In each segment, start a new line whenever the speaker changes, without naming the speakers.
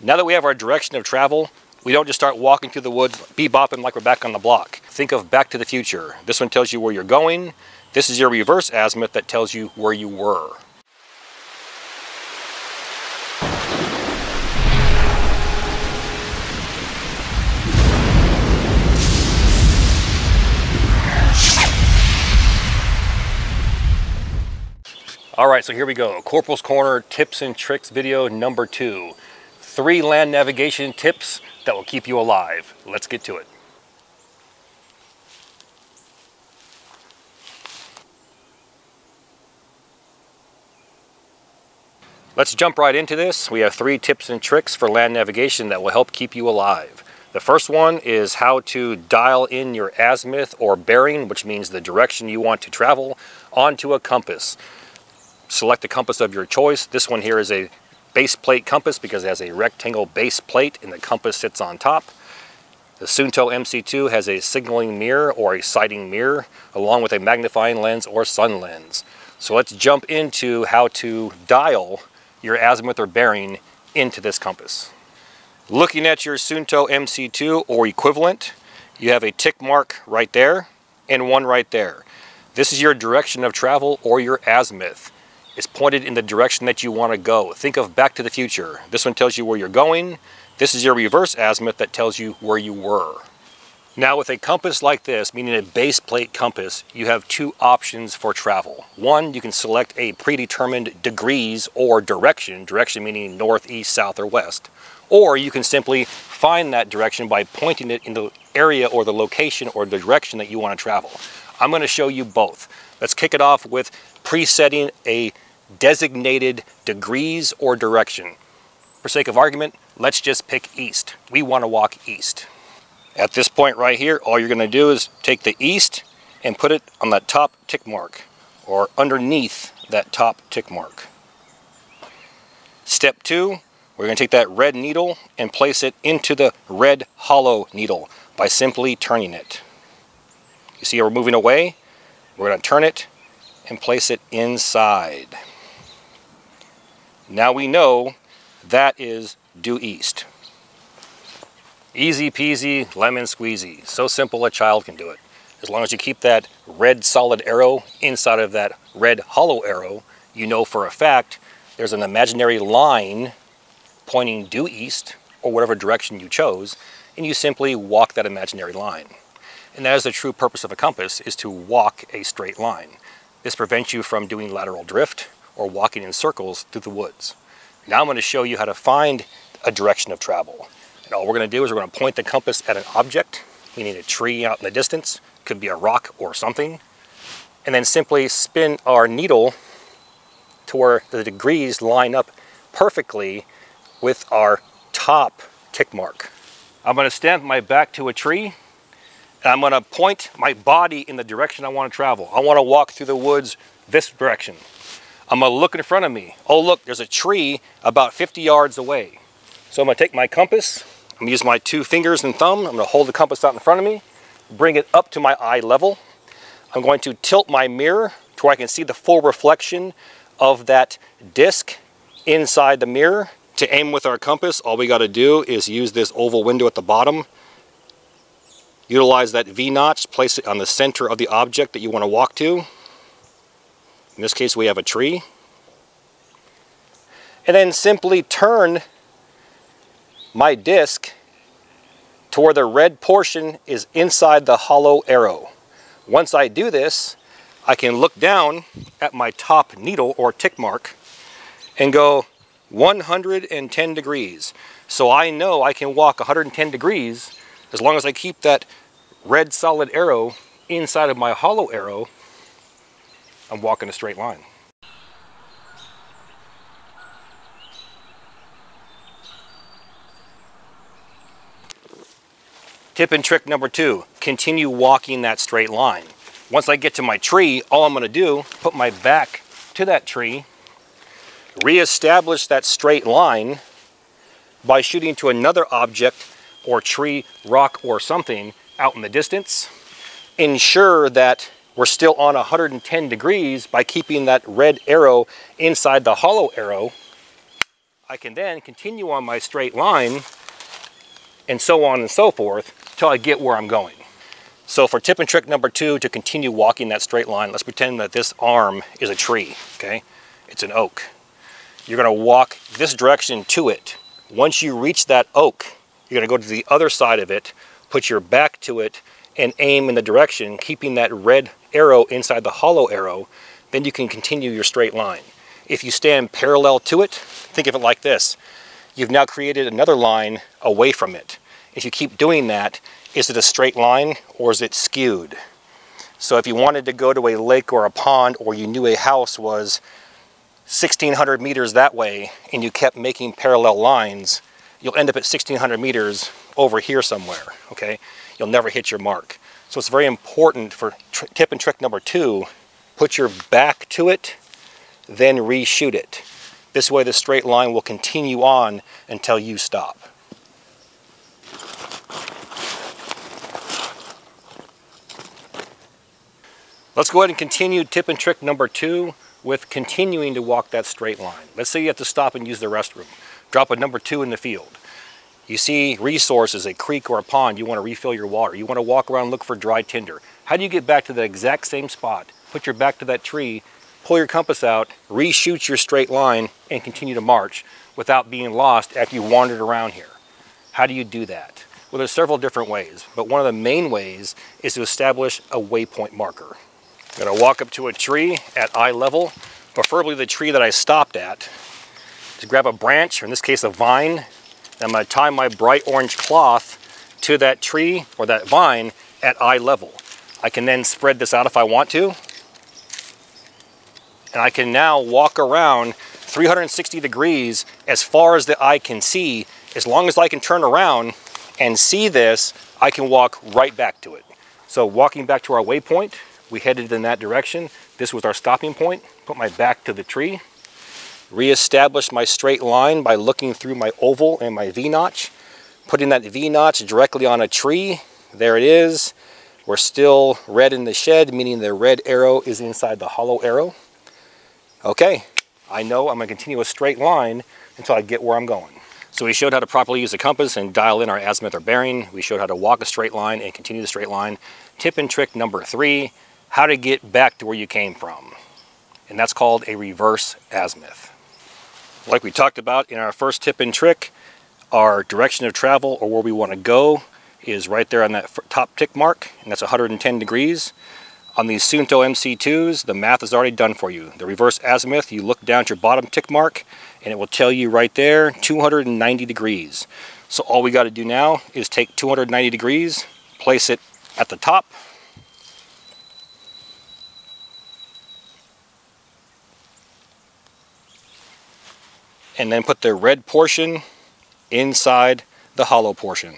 Now that we have our direction of travel, we don't just start walking through the woods, bebopping like we're back on the block. Think of Back to the Future. This one tells you where you're going. This is your reverse azimuth that tells you where you were. All right, so here we go. Corporal's Corner tips and tricks video number 2. 3 land navigation tips that will keep you alive. Let's get to it. Let's jump right into this. We have 3 tips and tricks for land navigation that will help keep you alive. The first one is how to dial in your azimuth or bearing, which means the direction you want to travel, onto a compass. Select the compass of your choice. This one here is a base plate compass because it has a rectangle base plate and the compass sits on top. The Suunto MC2 has a signaling mirror or a sighting mirror along with a magnifying lens or sun lens. So let's jump into how to dial your azimuth or bearing into this compass. Looking at your Suunto MC2 or equivalent, you have a tick mark right there and one right there. This is your direction of travel or your azimuth. It's pointed in the direction that you want to go. Think of Back to the Future. This one tells you where you're going. This is your reverse azimuth that tells you where you were. Now with a compass like this, meaning a base plate compass, you have 2 options for travel. One, you can select a predetermined degrees or direction, direction meaning north, east, south, or west. Or you can simply find that direction by pointing it in the area or the location or the direction that you want to travel. I'm going to show you both. Let's kick it off with presetting a designated degrees or direction. For sake of argument, let's just pick east. We want to walk east. At this point right here, all you're going to do is take the east and put it on that top tick mark or underneath that top tick mark. Step 2, we're going to take that red needle and place it into the red hollow needle by simply turning it. You see how we're moving away? We're going to turn it and place it inside. Now we know that is due east. Easy peasy, lemon squeezy. So simple a child can do it. As long as you keep that red solid arrow inside of that red hollow arrow, you know for a fact there's an imaginary line pointing due east or whatever direction you chose, and you simply walk that imaginary line. And that is the true purpose of a compass, is to walk a straight line. This prevents you from doing lateral drift or walking in circles through the woods. Now I'm going to show you how to find a direction of travel. And all we're going to do is we're going to point the compass at an object, meaning a tree out in the distance, could be a rock or something, and then simply spin our needle to where the degrees line up perfectly with our top tick mark. I'm going to stand my back to a tree, and I'm going to point my body in the direction I want to travel. I want to walk through the woods this direction. I'm going to look in front of me. Oh look, there's a tree about 50 yards away. So I'm going to take my compass, I'm going to use my 2 fingers and thumb, I'm going to hold the compass out in front of me, bring it up to my eye level. I'm going to tilt my mirror to where I can see the full reflection of that disc inside the mirror. To aim with our compass, all we got to do is use this oval window at the bottom. Utilize that V-notch, place it on the center of the object that you want to walk to. In this case, we have a tree. And then simply turn my disc to where the red portion is inside the hollow arrow. Once I do this, I can look down at my top needle or tick mark and go 110 degrees. So I know I can walk 110 degrees as long as I keep that red solid arrow inside of my hollow arrow. I'm walking a straight line. Tip and trick number 2, continue walking that straight line. Once I get to my tree, all I'm going to do, put my back to that tree, reestablish that straight line by shooting to another object or tree, rock, or something out in the distance. Ensure that we're still on 110 degrees by keeping that red arrow inside the hollow arrow, I can then continue on my straight line and so on and so forth till I get where I'm going. So for tip and trick number 2, to continue walking that straight line, let's pretend that this arm is a tree, okay? It's an oak. You're gonna walk this direction to it. Once you reach that oak, you're gonna go to the other side of it, put your back to it, and aim in the direction, keeping that red arrow inside the hollow arrow. Then you can continue your straight line. If you stand parallel to it, think of it like this. You've now created another line away from it. If you keep doing that, is it a straight line or is it skewed? So if you wanted to go to a lake or a pond, or you knew a house was 1,600 meters that way and you kept making parallel lines, you'll end up at 1,600 meters over here somewhere, okay? You'll never hit your mark. So it's very important for tip and trick number 2, put your back to it, then reshoot it. This way the straight line will continue on until you stop. Let's go ahead and continue tip and trick number 2 with continuing to walk that straight line. Let's say you have to stop and use the restroom. Drop a number 2 in the field. You see resources, a creek or a pond, you want to refill your water. You want to walk around and look for dry tinder. How do you get back to the exact same spot? Put your back to that tree, pull your compass out, reshoot your straight line, and continue to march without being lost after you wandered around here. How do you do that? Well, there's several different ways, but one of the main ways is to establish a waypoint marker. I'm going to walk up to a tree at eye level, preferably the tree that I stopped at. To grab a branch, or in this case a vine, and I'm going to tie my bright orange cloth to that tree or that vine at eye level. I can then spread this out if I want to, and I can now walk around 360 degrees as far as the eye can see. As long as I can turn around and see this, I can walk right back to it. So walking back to our waypoint, we headed in that direction. This was our stopping point. Put my back to the tree. Reestablish my straight line by looking through my oval and my V-notch. Putting that V-notch directly on a tree. There it is. We're still red in the shed, meaning the red arrow is inside the hollow arrow. Okay, I know I'm going to continue a straight line until I get where I'm going. So we showed how to properly use the compass and dial in our azimuth or bearing. We showed how to walk a straight line and continue the straight line. Tip and trick number 3, how to get back to where you came from. And that's called a reverse azimuth. Like we talked about in our first tip and trick, our direction of travel, or where we want to go, is right there on that top tick mark, and that's 110 degrees. On these Suunto MC2s, the math is already done for you. The reverse azimuth, you look down at your bottom tick mark, and it will tell you right there, 290 degrees. So all we got to do now is take 290 degrees, place it at the top, and then put the red portion inside the hollow portion.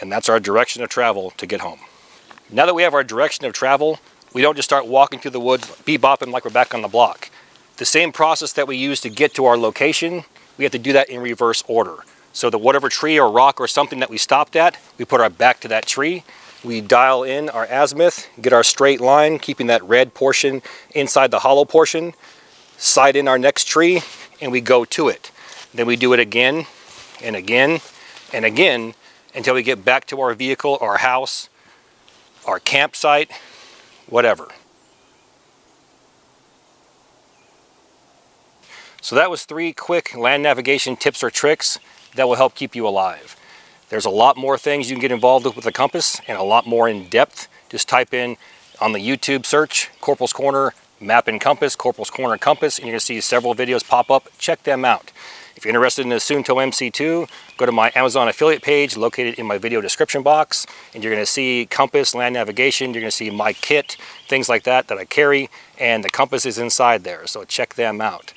And that's our direction of travel to get home. Now that we have our direction of travel, we don't just start walking through the woods, bebopping like we're back on the block. The same process that we use to get to our location, we have to do that in reverse order. So that whatever tree or rock or something that we stopped at, we put our back to that tree. We dial in our azimuth, get our straight line, keeping that red portion inside the hollow portion, sight in our next tree, and we go to it. Then we do it again and again and again until we get back to our vehicle, our house, our campsite, whatever. So that was 3 quick land navigation tips or tricks that will help keep you alive. There's a lot more things you can get involved with the compass, and a lot more in depth. Just type in on the YouTube search, Corporals Corner Map and Compass, Corporals Corner Compass, and you're going to see several videos pop up. Check them out. If you're interested in the Suunto MC2, go to my Amazon affiliate page located in my video description box, and you're going to see compass, land navigation, you're going to see my kit, things like that I carry, and the compass is inside there, so check them out.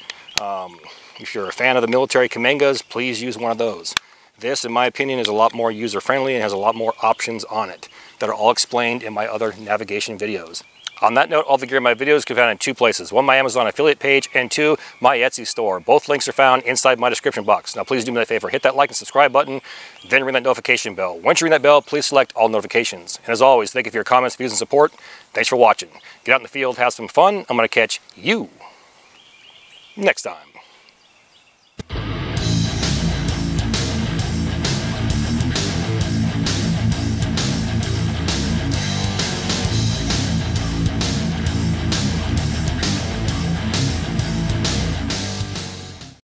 If you're a fan of the military Kamengas, please use one of those. This, in my opinion, is a lot more user-friendly and has a lot more options on it that are all explained in my other navigation videos. On that note, all the gear in my videos can be found in 2 places. 1, my Amazon affiliate page, and 2, my Etsy store. Both links are found inside my description box. Now please do me a favor, hit that like and subscribe button, then ring that notification bell. Once you ring that bell, please select all notifications. And as always, thank you for your comments, views, and support. Thanks for watching. Get out in the field, have some fun. I'm going to catch you next time.